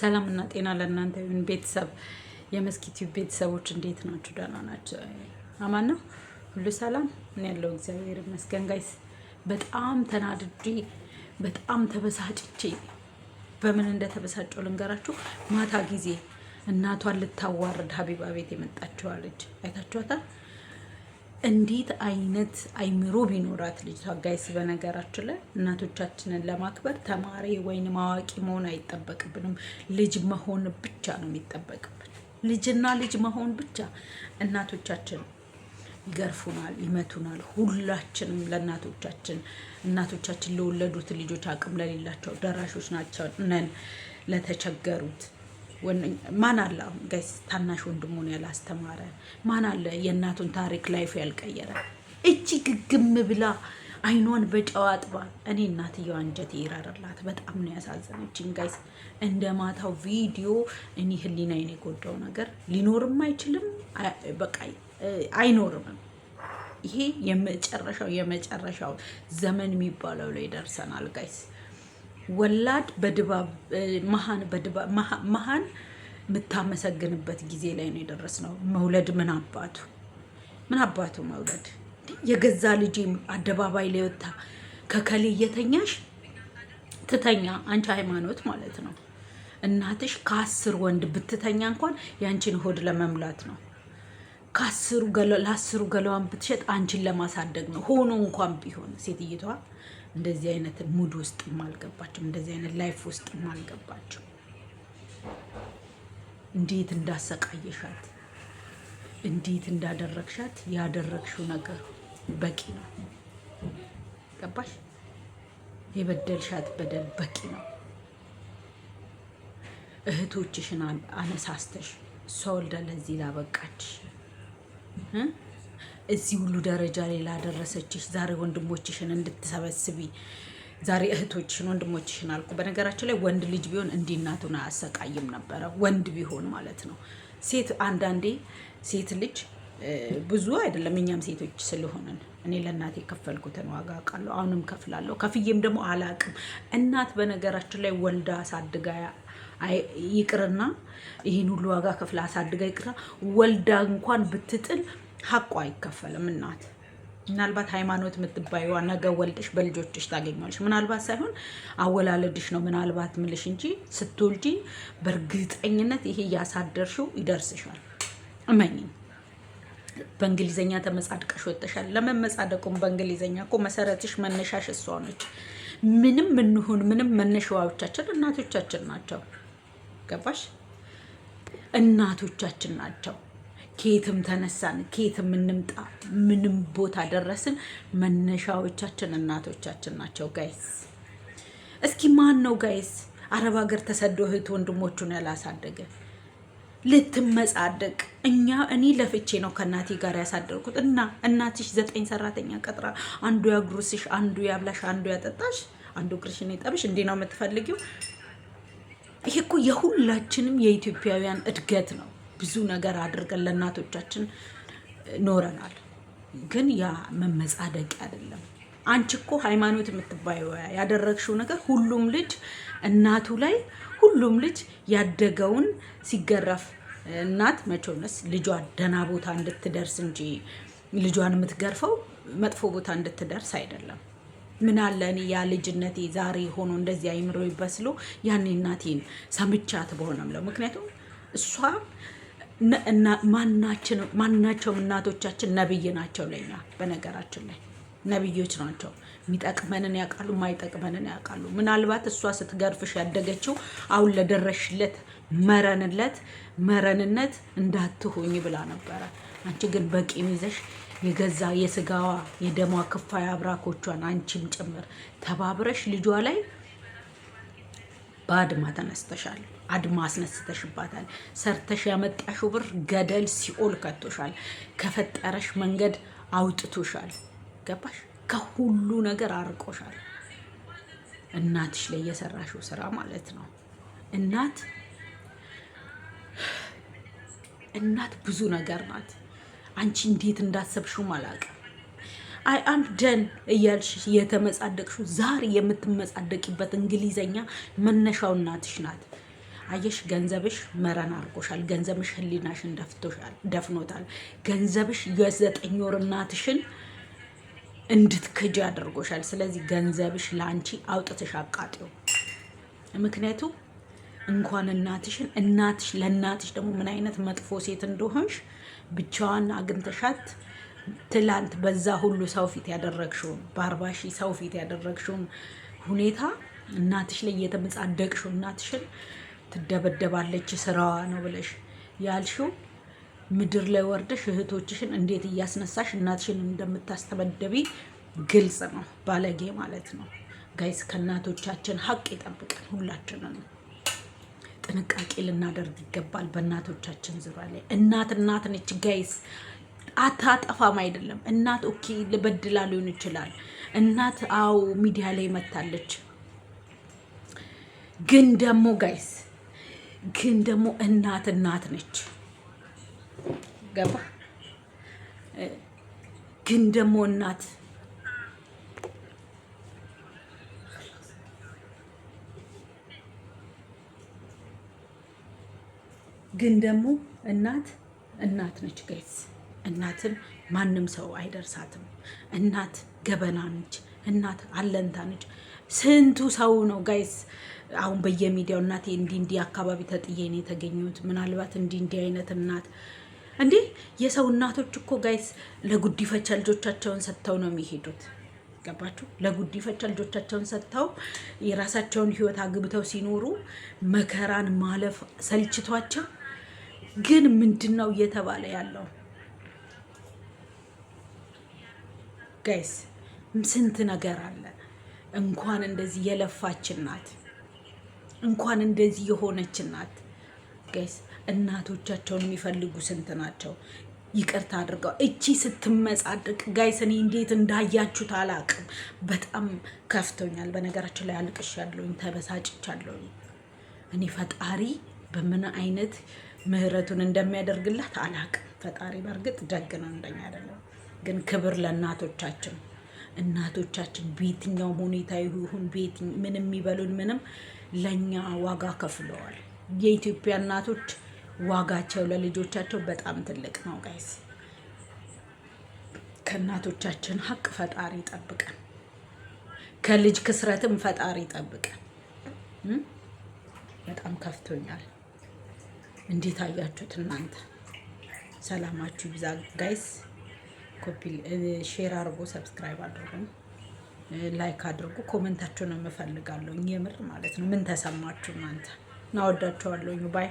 ሰላም እና ጤና ለእናንተ ይሁን። ቤተሰብ የመስኪት ቤተሰቦች እንዴት ናችሁ? ደህና ናቸው? አማን ነው ሁሉ ሰላም? እኔ ያለው እግዚአብሔር ይመስገን። ጋይስ በጣም ተናድጄ በጣም ተበሳጭቼ በምን እንደተበሳጨው ልንገራችሁ። ማታ ጊዜ እናቷን ልታዋርድ ሀቢባ ቤት የመጣችዋለች አይታችኋታል። እንዴት አይነት አይምሮ ቢኖራት ልጅቷ ጋይስ። በነገራችን ላይ እናቶቻችንን ለማክበር ተማሪ ወይንም አዋቂ መሆን አይጠበቅብንም። ልጅ መሆን ብቻ ነው የሚጠበቅብን። ልጅና ልጅ መሆን ብቻ። እናቶቻችን ይገርፉናል፣ ይመቱናል። ሁላችንም ለእናቶቻችን እናቶቻችን ለወለዱት ልጆች አቅም ለሌላቸው ደራሾች ናቸው ነን። ለተቸገሩት ማን አለ አሁን ጋይስ ታናሽ ወንድሙን ያላስተማረ? ማን አለ የእናቱን ታሪክ ላይፍ ያልቀየረ? እቺ ግግም ብላ አይኗን በጨው አጥባ። እኔ እናትየው አንጀቴ ይራራላት። በጣም ነው ያሳዘነችኝ ጋይስ። እንደ ማታው ቪዲዮ እኔ ህሊናዬን የጎዳው ነገር ሊኖርም አይችልም፣ በቃ አይኖርም። ይሄ የመጨረሻው ዘመን የሚባለው ላይ ደርሰናል ጋይስ። ወላድ በድባብ መሀን የምታመሰግንበት ጊዜ ላይ ነው የደረስነው። መውለድ ምን አባቱ መውለድ። የገዛ ልጅ አደባባይ ላይ ወጣ ከከሌ እየተኛሽ ትተኛ። አንቺ ሃይማኖት ማለት ነው። እናትሽ ከ10 ወንድ ብትተኛ እንኳን ያንቺን ሆድ ለመሙላት ነው። ለአስሩ ገላዋን ብትሸጥ አንቺን ለማሳደግ ነው። ሆኖ እንኳን ቢሆን ሴትይቷ እንደዚህ አይነት ሙድ ውስጥ ማልገባቸው፣ እንደዚህ አይነት ላይፍ ውስጥ ማልገባቸው። እንዴት እንዳሰቃየሻት፣ እንዴት እንዳደረግሻት ያደረግሽው ነገር በቂ ነው። ገባሽ? የበደልሻት በደል በቂ ነው። እህቶችሽን አነሳስተሽ እሷ ወልዳ ለዚህ ላበቃች እዚህ ሁሉ ደረጃ ላይ ላደረሰችሽ ዛሬ ወንድሞችሽን እንድትሰበስቢ ዛሬ እህቶችሽን ወንድሞችሽን አልኩ። በነገራችን ላይ ወንድ ልጅ ቢሆን እንዲህ እናቱን አያሰቃይም ነበረ። ወንድ ቢሆን ማለት ነው። ሴት አንዳንዴ ሴት ልጅ ብዙ አይደለም፣ እኛም ሴቶች ስለሆነን እኔ ለእናቴ የከፈልኩትን ዋጋ አውቃለሁ። አሁንም ከፍላለሁ። ከፍዬም ደግሞ አላቅም። እናት በነገራችን ላይ ወልዳ አሳድጋ ይቅርና ይህን ሁሉ ዋጋ ከፍላ አሳድጋ ይቅርና ወልዳ እንኳን ብትጥል ሀቋ አይከፈልም። እናት ምናልባት ሃይማኖት የምትባይዋ ነገ ወልደሽ በልጆችሽ ታገኛለሽ። ምናልባት ሳይሆን አወላለድሽ ነው ምናልባት ምልሽ እንጂ ስትወልጂ በእርግጠኝነት ይሄ እያሳደርሽው ይደርስሻል። እመኝኝ። በእንግሊዘኛ ተመጻድቀሽ ወጥተሻል። ለመመጻደቁም በእንግሊዘኛ እኮ መሰረትሽ መነሻሽ እሷ ነች። ምንም እንሁን ምንም መነሻዎቻችን እናቶቻችን ናቸው። ገባሽ? እናቶቻችን ናቸው። ኬትም ተነሳን ኬትም እንምጣ ምንም ቦታ ደረስን መነሻዎቻችን እናቶቻችን ናቸው ጋይስ። እስኪ ማን ነው ጋይስ አረብ ሀገር ተሰዶ እህት ወንድሞቹን ያላሳደገ? ልትመጻደቅ እኔ ለፍቼ ነው ከእናቴ ጋር ያሳደርኩት። እና እናትሽ 9 ሰራተኛ ቀጥራ አንዱ ያጉርስሽ፣ አንዱ ያብላሽ፣ አንዱ ያጠጣሽ፣ አንዱ እግርሽን ይጠብሽ። እንዲህ ነው የምትፈልጊው? ይሄ እኮ የሁላችንም የኢትዮጵያውያን እድገት ነው። ብዙ ነገር አድርገን ለእናቶቻችን ኖረናል። ግን ያ መመጻደቅ አይደለም። አንቺ እኮ ሃይማኖት የምትባየው ያደረግሽው ነገር ሁሉም ልጅ እናቱ ላይ ሁሉም ልጅ ያደገውን ሲገረፍ እናት መቼውንስ ልጇ ደህና ቦታ እንድትደርስ እንጂ ልጇን የምትገርፈው መጥፎ ቦታ እንድትደርስ አይደለም። ምን አለ እኔ ያ ልጅነቴ ዛሬ ሆኖ እንደዚህ አይምሮ ይበስሎ ያኔ እናቴን ሰምቻት በሆነም ለው። ምክንያቱም እሷ ማናቸውም እናቶቻችን ነብይ ናቸው ለኛ። በነገራችን ላይ ነብዮች ናቸው። የሚጠቅመንን ያውቃሉ፣ ማይጠቅመንን ያውቃሉ። ምናልባት እሷ ስትገርፍሽ ያደገችው አሁን ለደረሽለት መረንነት እንዳትሆኝ ብላ ነበረ። አንቺ ግን በቂም ይዘሽ የገዛ የስጋዋ የደሟ ክፋይ አብራኮቿን አንቺም ጭምር ተባብረሽ ልጇ ላይ በአድማ ተነስተሻል። አድማ አስነስተሽባታል። ሰርተሽ ያመጣሽው ብር ገደል ሲኦል ከቶሻል። ከፈጠረሽ መንገድ አውጥቶሻል። ገባሽ? ከሁሉ ነገር አርቆሻል። እናትሽ ላይ የሰራሽው ስራ ማለት ነው። እናት ብዙ ነገር ናት። አንቺ እንዴት እንዳሰብሽው አላውቅም። አይ አም ደን እያልሽ የተመጻደቅሽው ዛሬ የምትመጻደቂበት እንግሊዘኛ መነሻው እናትሽ ናት። አየሽ ገንዘብሽ መረን አድርጎሻል። ገንዘብሽ ህሊናሽን ደፍኖታል። ገንዘብሽ የ9 ወር እናትሽን እንድትክጂ አድርጎሻል። ስለዚህ ገንዘብሽ ላንቺ አውጥተሽ አቃጥዩ። ምክንያቱም እንኳን እናትሽን ለእናትሽ ደግሞ ምን አይነት መጥፎ ሴት እንደሆንሽ ብቻዋን አግኝተሻት ትላንት በዛ ሁሉ ሰው ፊት ያደረግሽውን በ40 ሺህ ሰው ፊት ያደረግሽውን ሁኔታ እናትሽ ላይ እየተመጻደቅሽው እናትሽን ትደበደባለች ስራዋ ነው ብለሽ ያልሽው ምድር ላይ ወርደሽ እህቶችሽን እንዴት እያስነሳሽ እናትሽን እንደምታስተበደቢ ግልጽ ነው። ባለጌ ማለት ነው። ጋይስ ከእናቶቻችን ሀቅ ይጠብቀን። ሁላችንን ጥንቃቄ ልናደርግ ይገባል። በእናቶቻችን ዙሪያ ላይ እናት ነች ጋይስ። አታጠፋም አይደለም እናት ኦኬ ልበድላ ሊሆን ይችላል። እናት አው ሚዲያ ላይ መታለች። ግን ደግሞ ጋይስ እናት ነች። ገባ? ግን ደግሞ እናት ነች ጋይስ። እናትን ማንም ሰው አይደርሳትም። እናት ገበና ነች። እናት አለንታ ነች። ስንቱ ሰው ነው ጋይስ አሁን በየሚዲያው እናቴ እንዲህ አካባቢ ተጥዬ ነው የተገኘሁት። ምናልባት እንዲህ አይነት እናት እንዴ የሰው እናቶች እኮ ጋይስ ለጉዲፈቻ ልጆቻቸውን ሰጥተው ነው የሚሄዱት። ገባችሁ? ለጉዲፈቻ ልጆቻቸውን ሰጥተው የራሳቸውን ህይወት አግብተው ሲኖሩ መከራን ማለፍ ሰልችቷቸው ግን ምንድነው እየተባለ ያለው ጋይስ? ስንት ነገር አለ። እንኳን እንደዚህ የለፋች እናት እንኳን እንደዚህ የሆነች እናት ጋይስ እናቶቻቸውን የሚፈልጉ ስንት ናቸው? ይቅርታ አድርገው እቺ ስትመጻደቅ ጋይስ እኔ እንዴት እንዳያችሁት አላቅም። በጣም ከፍቶኛል። በነገራችን ላይ አልቅሻለሁኝ፣ ተበሳጭቻለሁኝ። እኔ ፈጣሪ በምን አይነት ምህረቱን እንደሚያደርግላት አላቅም። ፈጣሪ በእርግጥ ደግ ነው፣ እንደኛ አይደለም። ግን ክብር ለእናቶቻችን። እናቶቻችን በየትኛውም ሁኔታ ይሁን ምንም ይበሉን ምንም ለኛ ዋጋ ከፍለዋል። የኢትዮጵያ እናቶች ዋጋቸው ለልጆቻቸው በጣም ትልቅ ነው ጋይስ። ከእናቶቻችን ሀቅ ፈጣሪ ይጠብቀን፣ ከልጅ ክስረትም ፈጣሪ ይጠብቀን። በጣም ከፍቶኛል። እንዴት አያችሁት እናንተ? ሰላማችሁ ይብዛ ጋይስ። ኮፒ ሼር አድርጎ ሰብስክራይብ አድርጉ፣ ላይክ አድርጉ። ኮሜንታችሁን እፈልጋለሁ የምር ማለት ነው። ምን ተሰማችሁ እናንተ? እናወዳችኋለሁ። ባይ